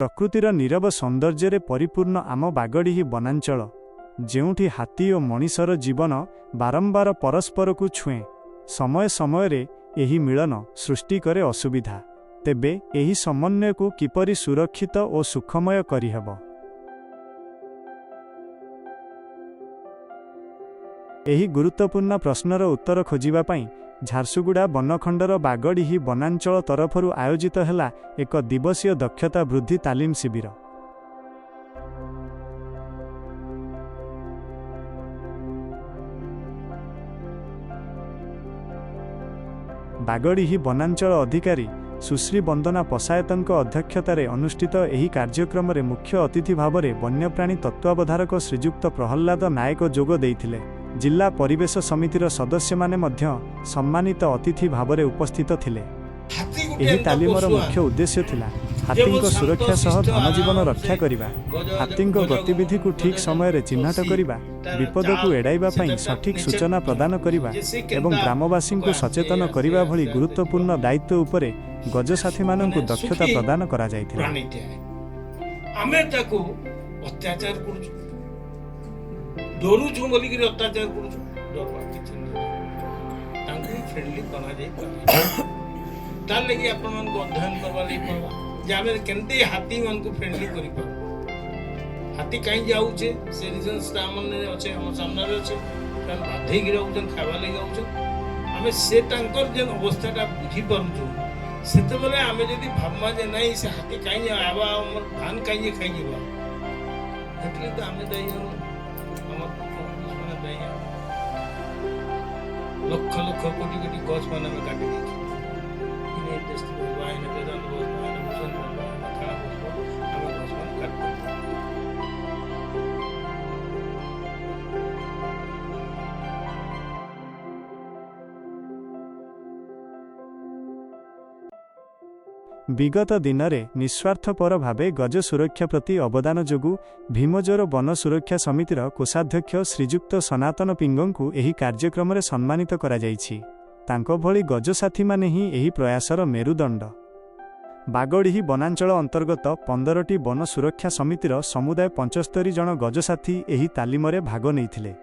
प्रकृतिर नीरव सौंदर्य परिपूर्ण आम बागडिही वनांचल जेउठी हाथी और मनीषर जीवन बारंबार परस्पर को छुए समय समय रे एही मिलन सृष्टि करे असुविधा तेबे एही समन्वय को किपरि सुरक्षित और सुखमय करिहेब। एही गुरुत्वपूर्ण प्रश्नर उत्तर खोजिबा पई झारसुगुड़ा बनखंडर बागडिही वनांचल तरफरु आयोजित हेला एक दिवसीय दक्षता वृद्धि तालीम शिविर। बागडिही वनांचल अधिकारी सुश्री वंदना पसायतଙ୍କ अध्यक्षतार अनुष्ठित एही कार्यक्रम रे मुख्य अतिथि भावरे वन्यप्राणी तत्वावधारक श्रीजुक्त प्रहल्लाद नायक जोग देइथिले। जिला परिवेश समितिर सदस्य माने मध्य सम्मानित अतिथि भावरे उपस्थित थिले। एही तालीमर मुख्य उद्देश्य थिला हाथीक सुरक्षा सह धनजीवन रक्षा करिबा, हाथीक गतिविधि को ठीक समय रे चिन्हट करिबा, विपद को एडाइबा पई सठिक सूचना प्रदान करिबा एवं ग्रामवासी को सचेतन करिबा भली गुरुत्वपूर्ण दायित्व उपरे गजसाथी माननकु दक्षता प्रदान करा जायथिला। आमे ताको अत्याचार करूछु डरुछु बोली कि अत्याचार करूछु डरवा किछ नै तांको फ्रेंडली बना जाय पारे तार लगी आपण मन को अध्ययन करबा लई पड़वा जे आमे केनते हाथी मन को फ्रेंडली करि पार हाथी काई जाउ छे से रीजंस ता मन ने अछि हम सामने रे अछि कान बाधे गिराउ जन खावा लई जाउ छ आमे से तांकर जे अवस्था का बुझी पारुछु सेते बेले आमे जदी भाबमा जे नै से हाथी काई आवा हमर धान काई खाई जेबा एतले तो आमे दई हमर माने दई लक्ष लक्ष कोटी कोटी गछ माने में काटी दी इने टेस्ट वाय ने बेदान बोल माने भजन बोल खाना बोल आमे गछ माने काट विगत दिन में निस्वार्थपर भावे गज सुरक्षा प्रति अवदान जोगु भीमजोर वन सुरक्षा समितिर कोषाध्यक्ष श्रीजुक्त सनातन पिंगों को एही कार्यक्रम में सम्मानित करा जायछि। तांको भली गजसाथी माने ही एही प्रयासर मेरुदंड। बागडिही वनांचल अंतर्गत 15टी वन सुरक्षा समितिर समुदाय 75 जन गजसाथी एही तालीम रे भाग नैथिले।